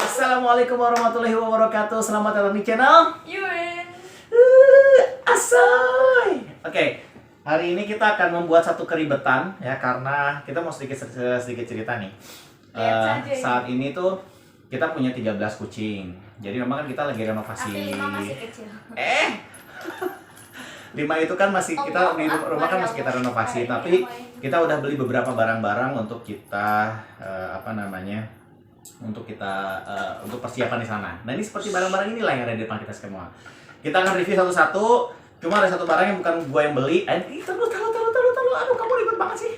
Assalamualaikum warahmatullahi wabarakatuh. Selamat datang di channel Yun. Asoy. Oke, hari ini kita akan membuat satu keribetan ya, karena kita mau sedikit cerita nih. Saat ini tuh kita punya 13 kucing. Jadi memang kan kita lagi renovasi. Tapi 5 masih kecil. 5 itu kan masih kita di rumah kan masih kita renovasi, tapi kita udah beli beberapa barang-barang untuk kita untuk persiapan di sana. Nah, ini seperti barang-barang inilah yang ada di depan kita semua. Kita akan review satu-satu. Cuma ada satu barang yang bukan gua yang beli. Taruh. Aduh, kamu ribet banget sih.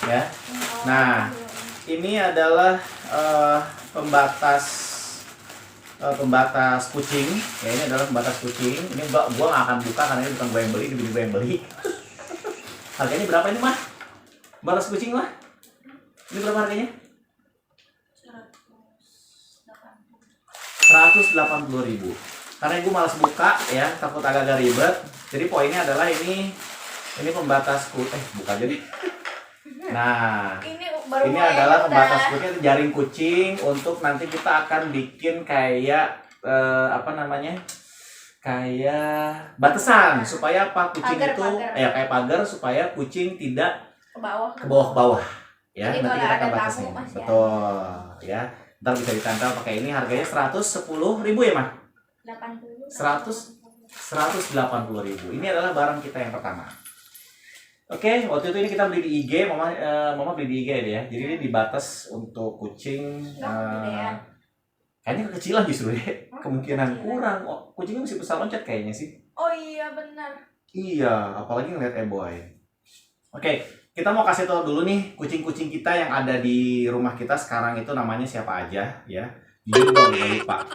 Ya. Nah, ini adalah pembatas kucing. Ya, ini adalah pembatas kucing. Ini gua nggak akan buka karena ini bukan gua yang beli, ini gua yang beli. Harganya berapa ini, Mah? Pembatas kucing, Mah? Ini berapa harganya? 180.000. Karena gue malas buka ya, takut agak-agak ribet. Jadi poinnya adalah ini pembatas buka jadi. Nah, ini adalah pembatas kucing, jaring kucing untuk nanti kita akan bikin kayak kayak batasan supaya kucing pagar, itu pagar. kayak pagar supaya kucing tidak ke bawah. Ya. Jadi Nanti kalau kita akan ada batasin. tamu masih Betul ya. Ntar bisa ditempel pakai ini, harganya 110.000 ya, Mah? 180.000. Ini adalah barang kita yang pertama. Oke, waktu itu ini kita beli di IG, Mama beli di IG ya. Jadi ini dibatas untuk kucing. Kayaknya kekecilan justru ya. Kemungkinan kurang. Kucingnya masih besar loncat kayaknya sih. Oh iya benar. Iya, apalagi ngeliat Eboy. Oke, kita mau kasih tahu dulu nih kucing-kucing kita yang ada di rumah kita sekarang itu namanya siapa aja ya. Jujur gue lupa.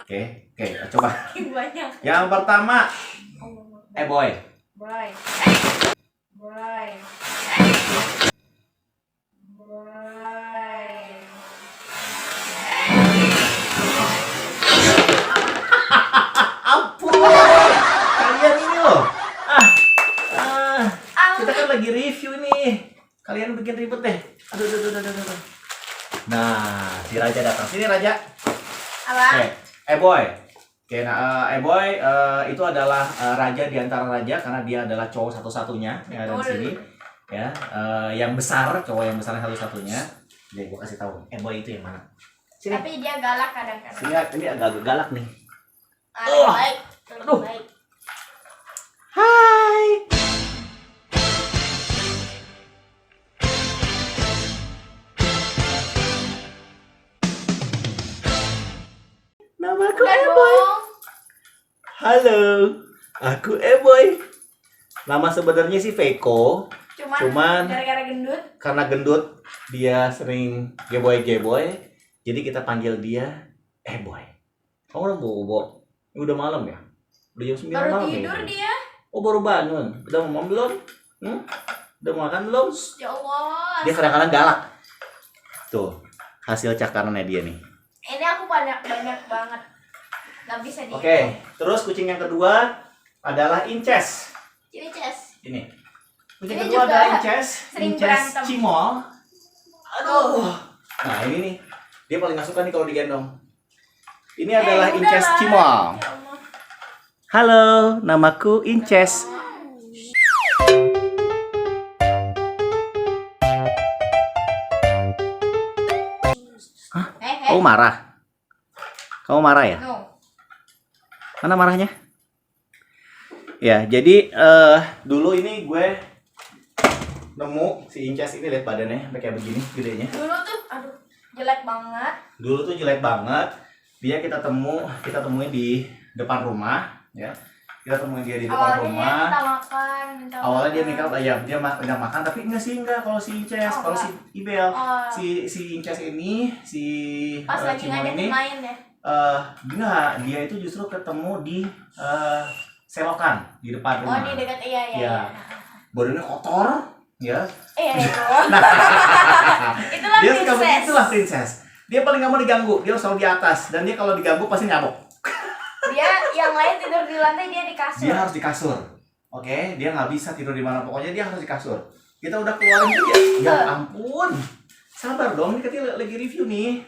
Oke, coba. Banyak. Yang pertama, Eboy. Boy. Ampun, kalian ini loh. Kita kan lagi review nih. Kalian bikin ribet deh. Aduh. Nah, si Raja datang. Sini Raja. Apa? Eboy. Oke, nah Eboy itu adalah raja di antara raja karena dia adalah cowok satu-satunya yang ada di sini. Ya, yang besar, cowok yang besar satu-satunya. Jadi gua kasih tahu, Eboy itu yang mana? Sini. Tapi dia galak kadang-kadang. Sini, ini agak galak nih. Baik. Aduh. Baik. Hai. Namaku Eboy. Halo, aku Eboy. Nama sebenarnya sih Veko. Cuman gara-gara gendut. Karena gendut, dia sering geboy. Jadi kita panggil dia Eboy. Kamu udah bobo? Udah malam ya? Udah jam 9 Baru malam tidur ya? dia. Oh, baru bangun. Udah ngomong belum? Udah makan belum? Ya Allah. Dia kadang-kadang galak. Tuh, hasil cakarannya dia nih. Ini aku banyak banget. Gak bisa dihitung. Oke, terus kucing yang kedua adalah Inces. Ini Ces. Ini. Kucing Ini kedua juga adalah Inces. sering Inces berantem. Cimol. Aduh. Nah, ini nih. Dia paling gak suka nih kalau digendong. Ini adalah Inces udahlah. Cimol. Ya Allah. Halo, namaku Inces. Kamu marah? Kamu marah ya? No. Mana marahnya? Ya, jadi dulu ini gue nemu si Inces ini, lihat badannya kayak begini gedenya. Dulu tuh jelek banget. Dulu tuh jelek banget. Dia kita temuin di depan rumah ya. Kita temuin dia di depan Awalnya dia rumah. minta makan, Awalnya dia mikir ya dia udah makan, tapi enggak kalau si Inces, kalau si Ibel, si Inces ini, si pas lagi Cimo ngajakin ini, main ya. enggak, dia itu justru ketemu di selokan di depan Oh rumah. di dekat iya. Ya. Badannya kotor, ya. Iya itu. Itulah Dia suka princess. begitulah princess. Dia paling nggak mau diganggu, dia selalu di atas, dan dia kalau diganggu pasti nyamuk. Dia yang lain tidur di lantai, dia di kasur. Dia harus di kasur. Oke, dia nggak bisa tidur di mana, pokoknya dia harus di kasur. Kita udah keluarin dia. Ya ampun. Sabar dong, ini kita lagi review nih.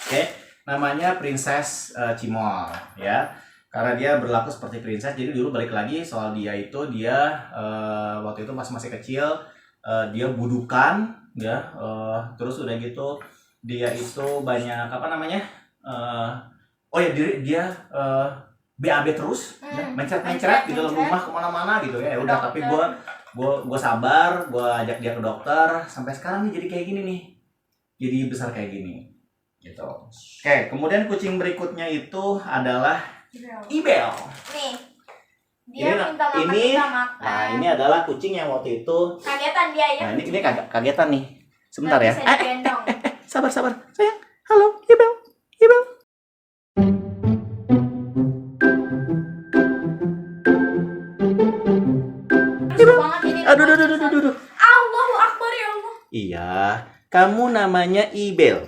Oke, namanya Princess Cimol ya. Karena dia berlaku seperti princess, jadi dulu balik lagi soal dia itu waktu itu pas masih kecil dia budukan ya, terus udah gitu dia itu banyak apa namanya dia BAB terus ya, mencret di dalam rumah kemana-mana gitu ya. Udah tapi gue sabar, gue ajak dia ke dokter sampai sekarang nih jadi kayak gini nih, jadi besar kayak gini gitu. Oke, kemudian kucing berikutnya itu adalah Ibel. Nih, dia minta makan. Nah ini adalah kucing yang waktu itu Kagetan dia ya. Nah ini kagetan nih. Sebentar ya. Bisa digendong. Sabar sayang. Halo Ibel. Banget ini. Aduh. Allahu Akbar ya Allah. Iya, kamu namanya Ibel.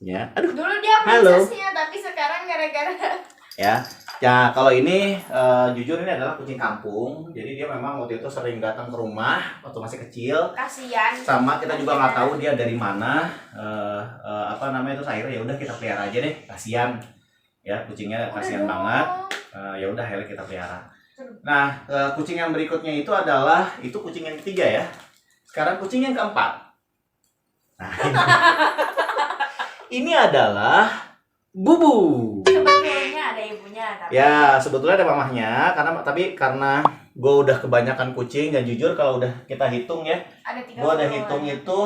Ya. Aduh. Dulu dia princessnya, tapi sekarang gara-gara Ya. Ya, kalau ini jujur ini adalah kucing kampung. Jadi dia memang waktu itu sering datang ke rumah waktu masih kecil. kasihan. Sama kita juga nggak tahu dia dari mana. Apa namanya itu akhirnya ya udah kita pelihara aja deh. Kasihan. Ya, kucingnya kasihan banget. Ya udah akhirnya kita pelihara. Nah, kucing yang berikutnya itu adalah kucing yang ketiga ya. Sekarang kucing yang keempat. Nah, ini adalah Bubu. Sebetulnya ada ibunya, tapi Ya, sebetulnya ada mamahnya, karena gue udah kebanyakan kucing dan jujur kalau udah kita hitung ya, ada 30. gue udah hitung itu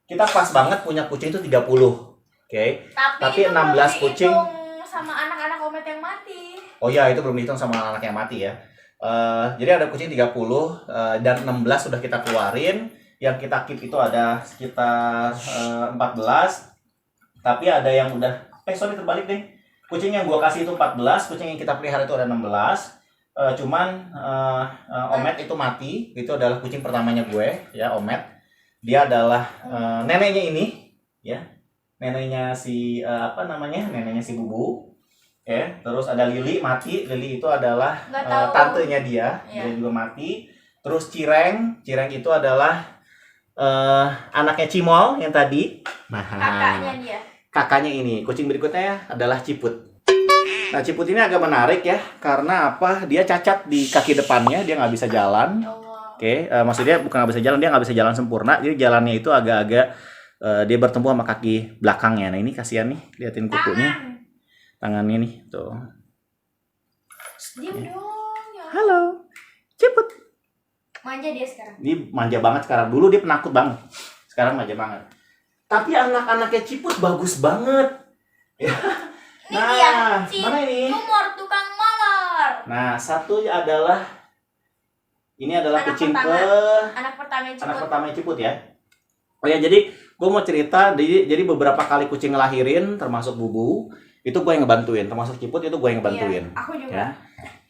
kita pas banget punya kucing itu 30. Oke. Tapi itu 16 belum kucing dihitung sama anak-anak komet yang mati. Oh ya, itu belum dihitung sama anak yang mati ya. Jadi ada kucing 30 dan 16 sudah kita keluarin. Yang kita keep itu ada sekitar 14. Tapi ada yang udah terbalik deh. Kucing yang gua kasih itu 14, kucing yang kita pelihara itu ada 16. Cuman Omet itu mati. Itu adalah kucing pertamanya gue ya, Omet. Dia adalah neneknya ini ya. Neneknya si neneknya si Bubu. Ya, terus ada Lili mati. Lili itu adalah tantenya dia. Ya. Dia juga mati. Terus Cireng itu adalah anaknya Cimol yang tadi. Nah, Kakaknya dia. Kakaknya ini. Kucing berikutnya adalah Ciput. Nah, Ciput ini agak menarik ya, karena apa? Dia cacat di kaki depannya, dia nggak bisa jalan. Oke, maksudnya bukan nggak bisa jalan, dia nggak bisa jalan sempurna. Jadi jalannya itu agak-agak dia bertemu sama kaki belakangnya. Nah, ini kasihan nih, liatin kukunya. Tangannya nih, tuh. Diam dong. Ya. Halo, Ciput. Manja dia sekarang. Dia manja banget sekarang. Dulu dia penakut banget. Sekarang manja banget. Tapi anak-anaknya Ciput bagus banget. Ya. Ini dia, mana ini? Tumor tukang molor. Nah, satu adalah Anak kucing anak pertama anak pertama Ciput ya. Oh ya, jadi gue mau cerita. Jadi beberapa kali kucing ngelahirin, termasuk Bubu, itu gue yang ngebantuin. Termasuk Ciput itu gue yang ngebantuin. Iya, aku juga. Ya.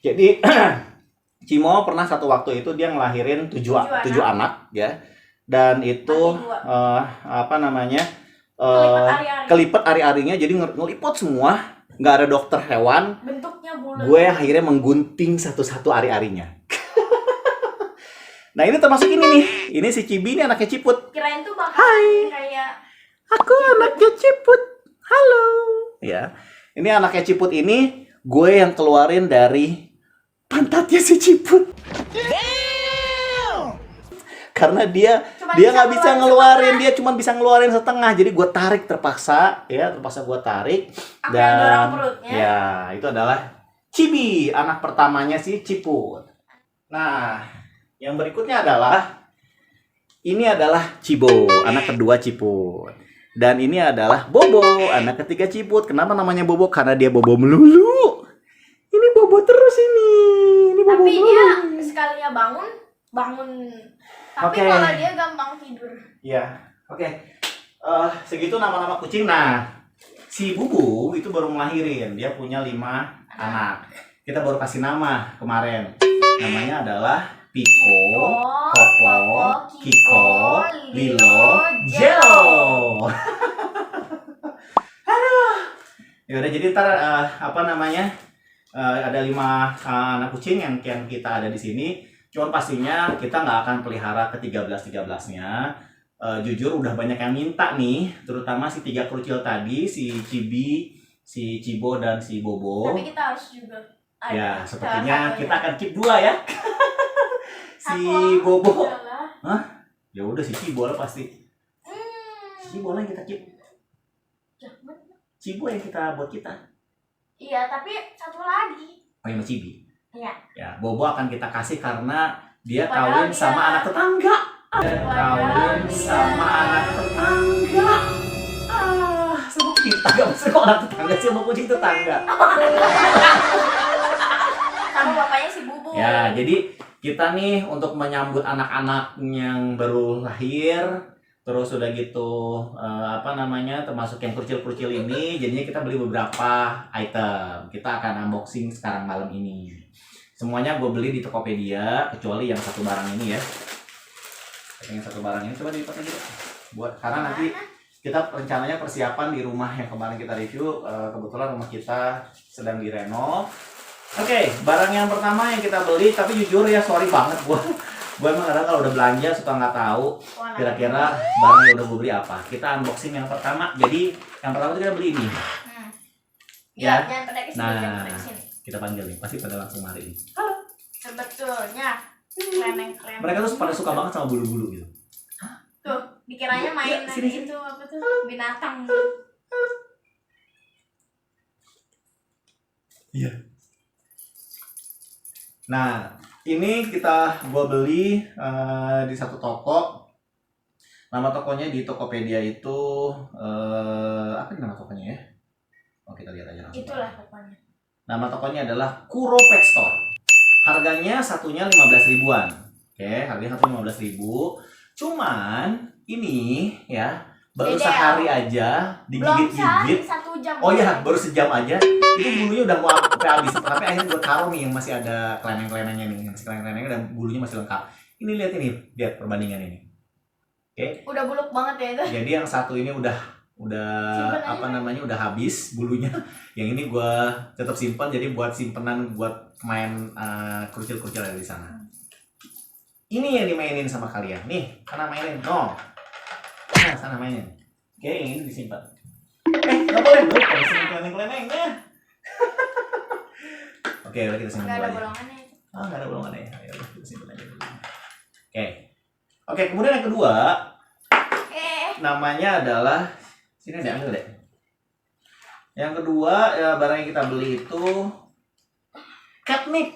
Jadi Cimo pernah satu waktu itu dia ngelahirin 7 anak ya. Dan itu kelipet ari-arinya, jadi ngeliput semua, nggak ada dokter hewan. Bentuknya bulat. Gue akhirnya menggunting satu-satu ari-arinya. Nah, ini termasuk ini nih. Ini si Cibi, ini anaknya Ciput. Kirain tuh bakal kayak Aku anaknya Ciput. Halo. Ya. Ini anaknya Ciput ini gue yang keluarin dari pantatnya si Ciput. Karena dia nggak bisa ngeluarin, dia cuma bisa ngeluarin setengah. Jadi gue tarik terpaksa gue tarik. Dan dorong perutnya. Ya, itu adalah Cibi, anak pertamanya si Ciput. Nah, yang berikutnya adalah Cibo, anak kedua Ciput. Dan ini adalah Bobo, anak ketiga Ciput. Kenapa namanya Bobo? Karena dia bobo melulu. Ini Bobo bobo terus ini. Ini bobo Tapi mulu. dia sekalinya bangun. Tapi Oke. kalau dia gampang tidur. Iya. Oke. Segitu nama-nama kucing. Nah, si Bubu itu baru ngelahirin. Dia punya 5 anak. Kita baru kasih nama kemarin. Namanya adalah Piko, Koko, Kiko, Lilo, Jello. Aduh. Ya udah, jadi ntar ada 5 anak kucing yang kita ada di sini. Cuman pastinya kita nggak akan pelihara ke 13-13-nya. Jujur udah banyak yang minta nih, terutama si 3 kerucil tadi, si Cibi, si Cibo dan si Bobo. Tapi kita harus juga ada Ya, salah sepertinya satunya. kita akan keep 2 ya. Si Aku Bobo. adalah, Ya udah, si Cibo lah pasti. Si Cibo lah yang kita keep. jangan. Cibo yang kita buat kita. Iya, tapi satu lagi. Oh, yang Cibi. Iya. Ya, Bobo akan kita kasih karena dia Padahal kawin sama dia- anak tetangga. Padahal Kawin dia- sama anak tetangga. Sama kita gak maksudnya kok anak tetangga sih, sama kucing tetangga. Sama bapaknya si Bubu. Ya, jadi kita nih untuk menyambut anak-anak yang baru lahir, terus udah gitu termasuk yang krucil-krucil ini, jadinya kita beli beberapa item. Kita akan unboxing sekarang malam ini. Semuanya gue beli di Tokopedia, kecuali yang satu barang ini ya. Yang satu barang ini coba dilipat lagi, buat karena nanti kita rencananya persiapan di rumah yang kemarin kita review. Kebetulan rumah kita sedang direnov. Oke, barang yang pertama yang kita beli, tapi jujur ya sorry banget gue emang kadang kalau udah belanja suka nggak tahu Warna kira-kira barang yang udah gue beli apa. Kita unboxing yang pertama. Jadi yang pertama itu kita beli ini. Iya, Ya. jangan pada kesini, Nah. jangan pada kesini. Kita panggil nih, pasti pada langsung lari ini. Sebetulnya kreneng-kreneng. Mereka tuh pada suka banget sama bulu-bulu gitu. Tuh, dikiranya main Ya, sini, itu apa tuh? Binatang. Iya. Nah, ini gue beli di satu toko. Nama tokonya di Tokopedia itu apa nih nama tokonya ya? Oh, kita lihat aja langsung. Itulah pokoknya. Nama tokonya adalah Kuro Pet Store. Harganya satunya 15 ribuan. Oke, harganya satu 15 ribu. Cuman ini ya baru Beda. sehari aja Belum sehari, digigit-gigit. 1 jam. Oh iya, baru sejam aja itu bulunya udah mau sampai habis. Tapi akhirnya gue taruh nih yang masih ada keleneng-kelenengnya nih, masih keleneng-kelenengnya dan bulunya masih lengkap. Ini lihat perbandingan ini. Udah buluk banget ya itu. Jadi yang satu ini udah Simpen aja. udah habis bulunya. Yang ini gue tetap simpan, jadi buat simpenan buat main kerucil-kerucil ada di sana. Ini yang dimainin sama kalian. Nih, sana mainin. No. Nah, sana mainin. Oke, yang ini disimpan. Nggak boleh dong kalau simpen keleneng-kelenengnya. Oke, udah kita simpan Enggak dulu ada aja. bolongannya. Nggak ada bolongannya ya. Ya udah, kita simpan aja dulu. Oke, kemudian yang kedua namanya adalah sini deh, ambil deh. Yang kedua ya, barang yang kita beli itu catnip.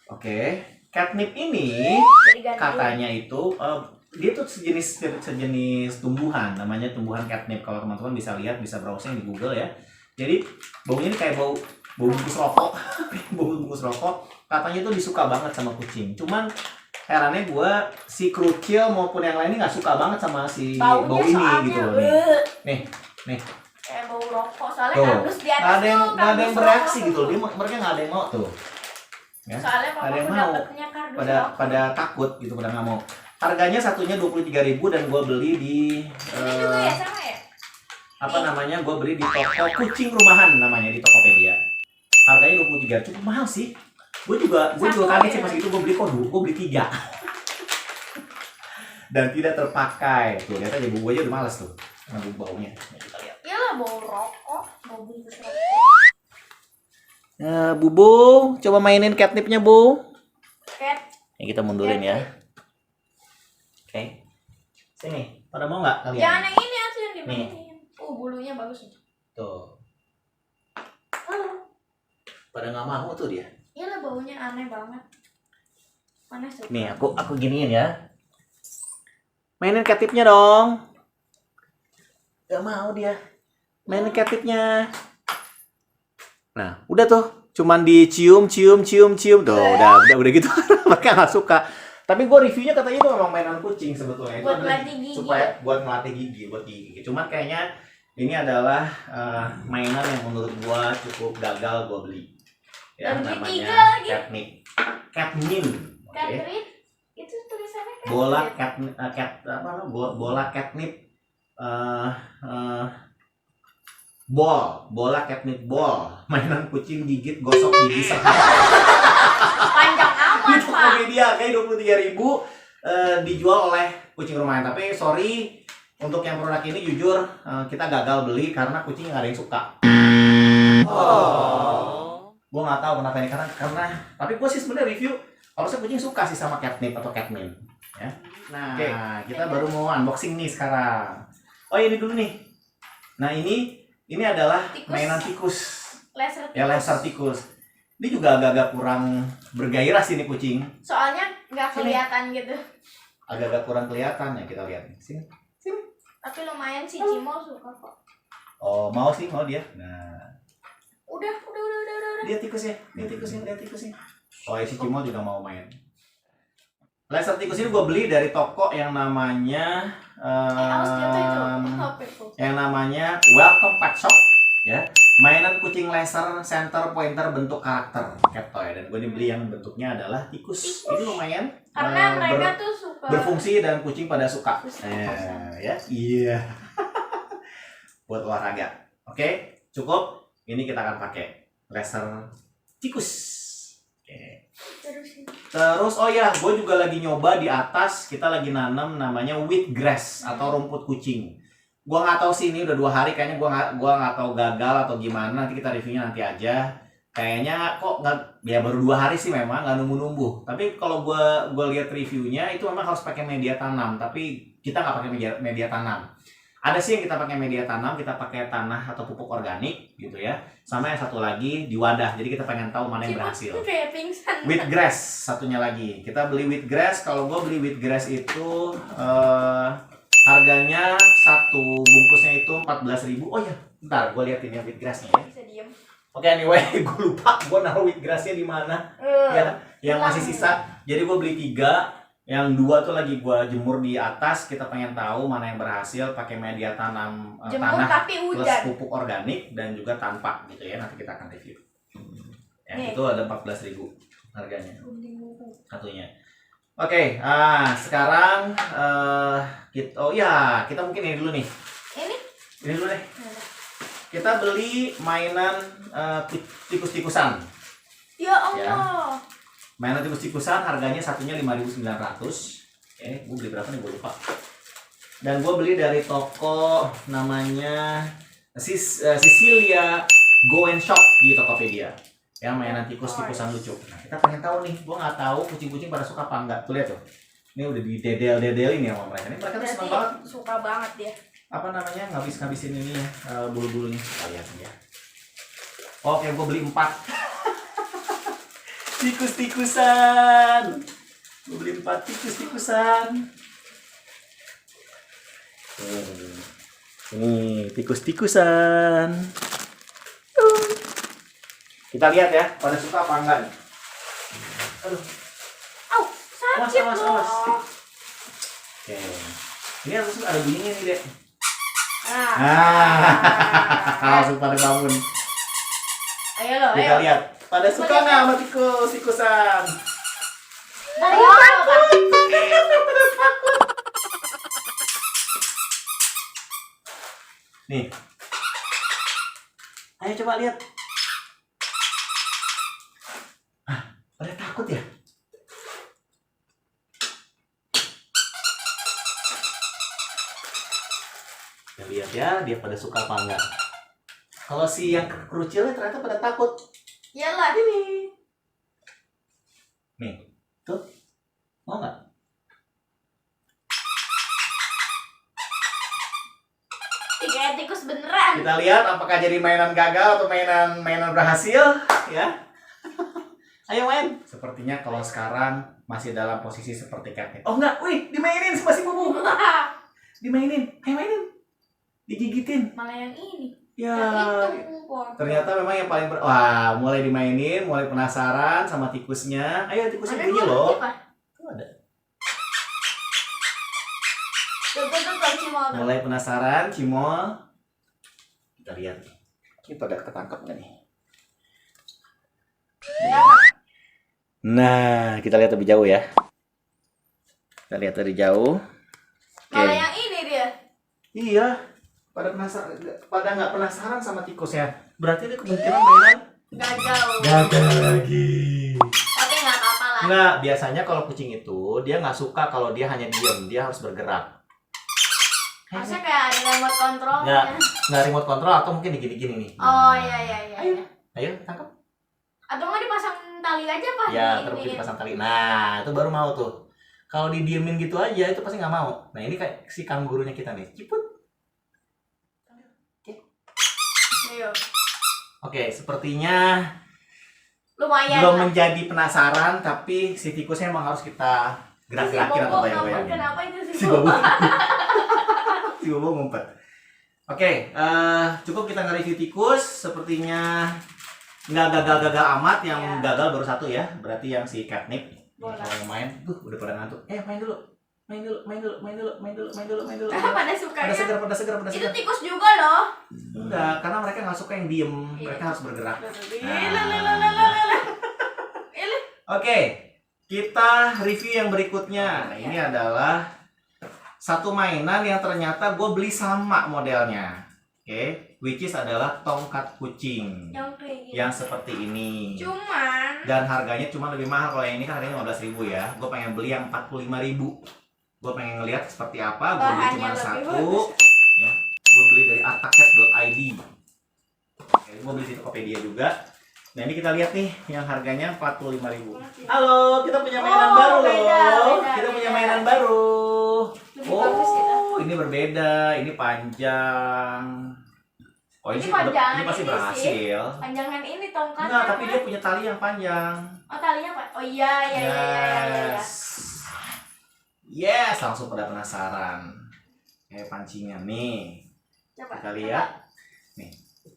Oke, catnip ini Jadi ganti. katanya itu dia tuh sejenis tumbuhan, namanya tumbuhan catnip. Kalau teman-teman bisa lihat, bisa browsing di Google ya. Jadi baunya ini kayak bau bungkus rokok, bau bungkus rokok. Katanya tuh disuka banget sama kucing. Cuman herannya gue si kerucil maupun yang lainnya nggak suka banget sama si Baunya bau ini soalnya, gitu loh. Nih. kayak bau rokok. Soalnya Tuh. kardus di atas Nggak ada yang tuh, nggak ada yang kardus bereaksi rokok gitu tuh. loh. Mereka nggak ada yang mau tuh. Ya. Soalnya Nggak ada yang papa mau. dapetnya kardus pada rokok. pada takut gitu, pada nggak mau. Harganya satunya 23.000 dan gue beli di Ini juga ya sama ya? apa namanya, gue beli di toko kucing rumahan namanya di Tokopedia. Harganya 23, cukup mahal sih. Gue juga Satu kaget sih ya? pas itu gue beli gue beli 3 dan tidak terpakai. Tuh lihat aja, gue aja udah males tuh sama baunya. Kita lihat. Iyalah bau rokok, bau bungkus rokok. Bubu, coba mainin catnipnya, Bu. Cat. Ya, kita mundurin ya. Oke. Sini, pada mau nggak kalian? Jangan yang ini aja yang dimainin. Bulunya bagus nih. Tuh. Pada nggak mau tuh dia. Iyalah baunya aneh banget. Mana sih? Nih, aku giniin ya. Mainin catnipnya dong. Gak mau dia. Mainin catnipnya. Nah, udah tuh. cuman dicium tuh udah gitu. Mereka nggak suka. Tapi gue reviewnya katanya itu memang mainan kucing sebetulnya. Itu Buat adalah melatih gigi. supaya buat melatih gigi, buat gigi. Cuman kayaknya ini adalah mainan yang menurut gue cukup gagal gue beli. Ya, Dan beli namanya 3 lagi. Catnip. Oke. Catrit itu tulisannya Catrit. Bola catnip bola catnip ball, mainan kucing gigit gosok gigi serta. Panjang amat, Di Pak. Tokopedia kayak 23.000 dijual oleh kucing rumahan. Tapi sorry untuk yang produk ini jujur kita gagal beli karena kucing nggak ada yang suka. Gue nggak tahu kenapa ini karena tapi gue sih sebenarnya review harusnya kucing suka sih sama catnip atau catmin. Ya. Nah, kita baru mau unboxing nih sekarang. Oh ini dulu nih. Nah ini adalah Tikus. mainan tikus. Laser tikus. Ya laser tikus. Ini juga agak-agak kurang bergairah sih nih kucing. Soalnya nggak Sini. kelihatan gitu. Agak-agak kurang kelihatan ya kita lihat. Sini. Tapi lumayan sih Cimo suka kok. Oh mau dia. Nah Udah. lihat tikusnya. Oh si Cimo juga mau main. Laser tikus ini gue beli dari toko yang namanya Awas jatuh itu. Apa itu? yang namanya Welcome Pet Shop ya. Mainan kucing laser center pointer bentuk karakter cat toy, dan gue dibeli yang bentuknya adalah tikus. Ini lumayan Karena mereka tuh suka berfungsi dan kucing pada suka. Kucing. Ya. Iya. Buat olahraga. Oke, cukup. Ini kita akan pakai laser tikus. Oke. Terus oh ya, gue juga lagi nyoba di atas, kita lagi nanam namanya wheatgrass atau rumput kucing. Gua nggak tahu sih ini udah 2 hari, kayaknya gua nggak tahu gagal atau gimana, nanti kita reviewnya nanti aja. Kayaknya kok nggak, ya baru 2 hari sih memang nggak numbuh. Tapi kalau gua lihat reviewnya itu memang harus pakai media tanam, tapi kita nggak pakai media tanam. Ada sih yang kita pakai media tanam, kita pakai tanah atau pupuk organik gitu ya. Sama yang satu lagi di wadah. Jadi kita pengen tahu mana yang berhasil. Kayak pingsan. Wheatgrass satunya lagi. Kita beli wheatgrass. Kalau gue beli wheatgrass itu harganya satu bungkusnya itu 14.000. Oh ya, bentar gue liatin ya wheatgrassnya ya. Bisa diem. Oke, anyway, gue lupa gue naruh wheatgrassnya di mana. Ya, yang masih sisa. Jadi gue beli 3. Yang 2 tuh lagi gue jemur di atas. Kita pengen tahu mana yang berhasil pakai media tanam Jemur tanah tapi plus hujan. pupuk organik dan juga tanpa gitu ya. Nanti kita akan review. Ya, Nih. itu ada 14.000 harganya satunya. Oke, sekarang kita mungkin ini dulu nih. Ini dulu deh. Kita beli mainan tikus-tikusan. Ya Allah. Mainan tikus-tikusan harganya satunya 5.900. Gue beli berapa nih, gue lupa. Dan gue beli dari toko namanya Cecilia Go and Shop di Tokopedia. Ya, mainan tikus-tikusan lucu. Nah, kita pengen tahu nih, gue nggak tahu kucing-kucing pada suka apa enggak. Tuh lihat tuh. Ini udah didedel-dedelin ya sama mereka. Ini mereka tuh seneng banget. Suka banget dia. Apa namanya? Ngabis-ngabisin ini ya, bulu-bulunya. Kita lihat ya. Oke, gue beli 4. Tikus-tikusan. Gue beli 4 tikus-tikusan. Ini tikus-tikusan. Kita lihat ya, pada suka apa enggak nih. Aduh. Au, sakit Awas. loh. Oke. Ini harus ada bunyinya nih, Dek. Ah. Langsung pada bangun. Ayo lo, Kita ayo. lihat. Pada suka nggak sama tikus-tikusan? Ayo, Pak. Pada takut. Nih. Ayo coba lihat. Pada takut ya? Kita lihat ya, dia pada suka apa enggak. Kalau si yang kerucilnya ternyata pada takut. Iyalah. Ini. Nih, tuh. Mau nggak? Kayak tikus beneran. Kita lihat apakah jadi mainan gagal atau mainan berhasil, ya. Ayo main. Sepertinya kalau sekarang masih dalam posisi seperti catnip. Oh enggak, wih, dimainin sama si Bubu. Dimainin, ayo mainin. Digigitin. Malah yang ini. Ya, Nah, itu kotor. ternyata memang yang paling wah, mulai dimainin, mulai penasaran sama tikusnya. Ayo tikusnya Ada bunyi dua, loh. siapa? Tuh ada. Tuh, Cimol. Mulai penasaran, Cimol. Kita lihat. Ini pada ketangkap nggak nih? Nah, kita lihat lebih jauh ya. Kita lihat dari jauh. Oke. Malah yang ini dia. Iya. Pada penasaran, pada nggak penasaran sama tikus ya. Berarti itu kemungkinan mainan Gagal. gagal lagi. Tapi nggak apa-apa lah. Nggak, biasanya kalau kucing itu dia nggak suka kalau dia hanya diam, dia harus bergerak. Maksudnya kayak ada remote controlnya. Nggak remote control atau mungkin digini-gini nih. Oh iya. Ayo, tangkap. Atau nggak dipasang tali aja Pak? Ya, terus dipasang tali. Nah, itu baru mau tuh. Kalau didiemin gitu aja, itu pasti nggak mau. Nah, ini kayak si kangurunya kita nih. Ciput. Ayo. Oke, sepertinya Lumayan belum lah. menjadi penasaran, tapi si tikusnya emang harus kita gerak-gerakin atau bayang-bayangin. Kenapa itu Si Bobo. Si Bobo ngumpet. Oke, cukup kita nge-review tikus. Sepertinya nggak gagal-gagal amat. Yang Ya. gagal baru satu ya. Berarti yang si catnip. Boleh. Kalau yang main, udah pada ngantuk. Main dulu. Main dulu. Pada Pada sukanya. seger. Itu tikus juga loh. Enggak, karena mereka nggak suka yang diem. Iya. Mereka harus bergerak. Lelelelelelelele. Oke, kita review yang berikutnya. Nah, ini adalah satu mainan yang ternyata gue beli sama modelnya. Oke, which is adalah tongkat kucing Yang kayak gini. yang seperti ini. Cuman Dan harganya cuma lebih mahal. Kalau yang ini kan harganya 15.000 ya. Gue pengen beli yang 45.000. Gue pengen ngeliat seperti apa. Gue beli bahannya cuma lebih satu. bagus. Ya, gue beli dari artaket.id. Oke, gue beli di Tokopedia juga. Nah, ini kita lihat nih yang harganya 45.000. Halo, kita punya mainan Oh, baru loh. beda, Kita beda. punya mainan baru. Lebih bagus ya. Ini berbeda. Ini panjang. Oh, Ini ini panjang, ini pasti ini berhasil. Panjangan ini tongkatnya. Enggak, tapi Pak. dia punya tali yang panjang. Oh talinya Pak. Oh iya. Yes. Yes, langsung pada penasaran. Kayak pancingan nih. Coba. Kita lihat. Nih.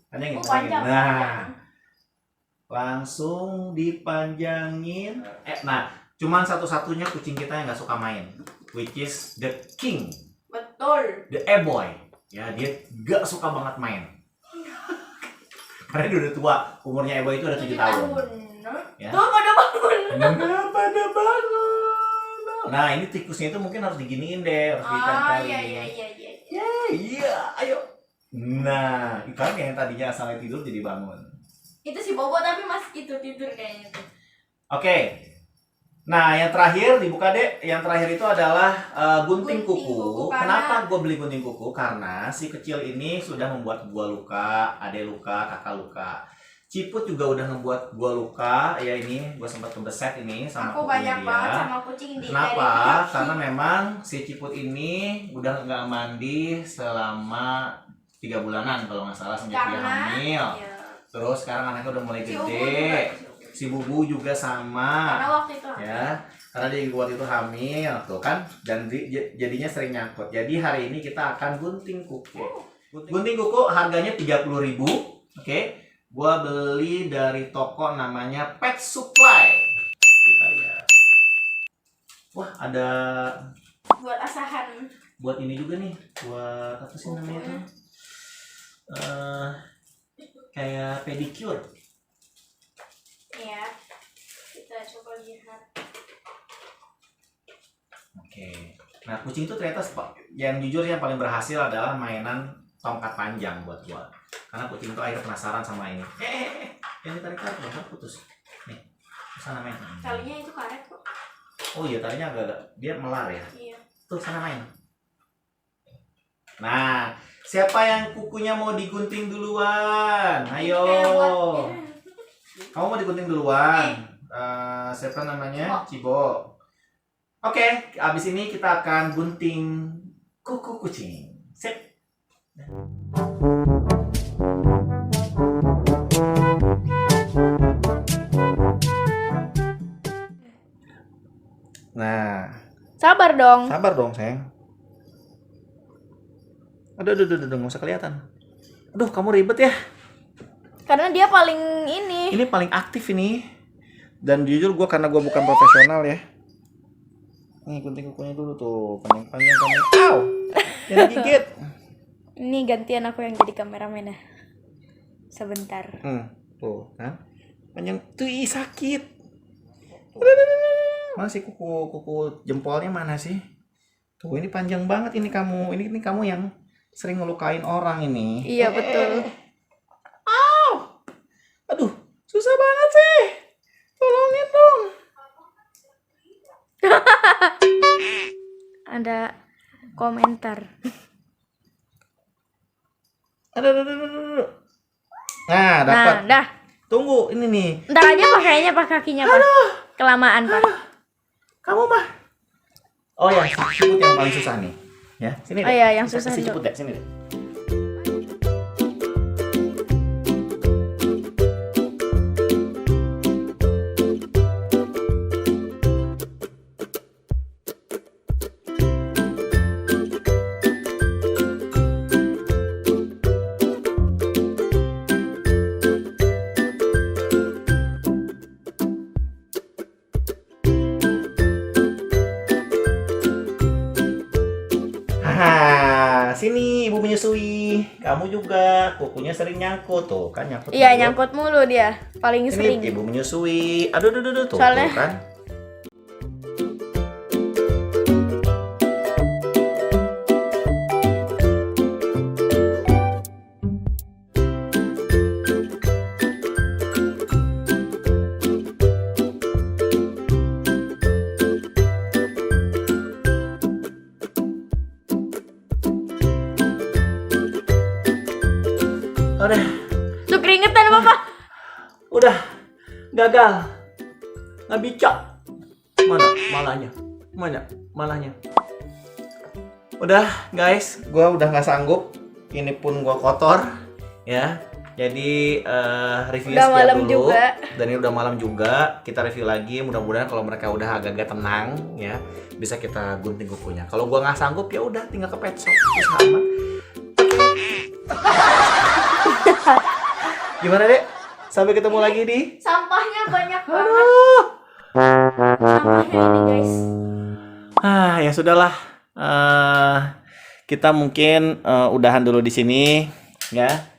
Panjangin, Oh panjangin. panjang. Nah, panjang. langsung dipanjangin. Nah, cuman satu-satunya kucing kita yang nggak suka main, which is the king, Betul. the A-boy. Ya, dia nggak suka banget main. Karena dia udah tua, umurnya A-boy itu udah 7 tahun. Ya. Tuh pada bangun. Kenapa ada bangun? Nah, ini tikusnya itu mungkin harus diginiin deh, harus Oh ditempelin. iya. Iya, ayo. Nah, ikan yang tadinya asalnya tidur jadi bangun. Itu si Bobo tapi mas itu tidur kayaknya tuh. Oke. Nah, yang terakhir dibuka deh. Yang terakhir itu adalah gunting Gunting kuku. kuku, Kenapa gue beli gunting kuku? Karena si kecil ini sudah membuat gua luka, adek luka, kakak luka. Ciput juga udah ngebuat gua luka. Ya ini, gua sempat kebeset ini sama Aku kukunya banyak banget dia. sama kucing di Kenapa? dari Karena memang si Ciput ini udah nggak mandi selama 3 bulanan kalau nggak salah sejak dia hamil. Iya. Terus sekarang anaknya udah mulai Si Ubu gede. juga. Si Bubu juga sama. Karena waktu itu Ya, karena dia waktu itu hamil tuh kan, dan jadinya sering nyangkut. Jadi hari ini kita akan gunting kuku. Gunting kuku harganya 30.000. Oke. Gua beli dari toko namanya Pet Supply. Kita lihat. Wah, ada buat asahan. buat ini juga nih. Buat apa sih namanya itu? Kayak pedicure. Ya. Kita coba lihat. Oke. Nah, kucing itu ternyata yang jujur yang paling berhasil adalah mainan tongkat panjang buat gua. Karena kucing itu akhirnya penasaran sama ini. Yang ditarik-tarik bakal putus. Nih, sana main. Talinya itu karet kok. Oh iya, talinya agak dia melar ya. Iya. Tuh, sana main. Nah, siapa yang kukunya mau digunting duluan? Ayo. Kamu mau digunting duluan? Siapa namanya? Cibo. Oke, abis ini kita akan gunting kuku kucing. Sip. Nah, Sabar dong. sabar dong sayang. Aduh, nggak usah kelihatan. Aduh, kamu ribet ya. Karena dia paling ini. Ini paling aktif ini. Dan jujur gue karena gue bukan profesional ya. Nih gunting kukunya dulu tuh, panjang-panjang kamu. Au! Jangan gigit. Ini gantian aku yang jadi kameramen ya. Sebentar. Tuh kan. Panjang tuh sakit. Mana sih kuku jempolnya mana sih? Tuh ini panjang banget ini kamu. Ini kamu yang sering ngelukain orang ini. Iya betul. Aduh, susah banget sih. Tolongin dong. Ada komentar. Aduh. Nah, dapat. Nah, dah. Tunggu, ini nih. Ntar aja pakainya pakai kakinya, Pak. Kelamaan, Pak. Kamu mah. Oh ya, siput yang paling susah nih. Ya, sini. Oh iya, yang susah Si dulu. siput deh, sini deh. Sini ibu menyusui. Kamu juga kukunya sering nyangkut tuh kan nyangkut. Iya, mulu. nyangkut mulu dia. Paling sering. Ini ibu menyusui. Aduh tuh. Soalnya- Tuh, kan. Udah, Tuh keringetan, Papa. udah gagal. Nggak bisa. Malahnya. Udah guys, gue udah nggak sanggup. Ini pun gue kotor, ya. Jadi reviewnya Udah sekian malam dulu. juga. Dan ini udah malam juga. Kita review lagi. Mudah-mudahan kalau mereka udah agak-agak tenang, ya, bisa kita gunting kukunya. Kalau gue nggak sanggup, ya udah tinggal ke pet shop. Terus aman. Gimana dek? Sampai ketemu lagi di. Sampahnya banyak banget. Aduh. Sampahnya ini, guys. Ya sudahlah. Kita mungkin udahan dulu di sini, ya.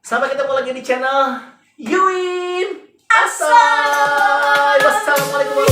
Sampai ketemu lagi di channel Yuin Asal. Wassalamualaikum warahmatullahi wabarakatuh.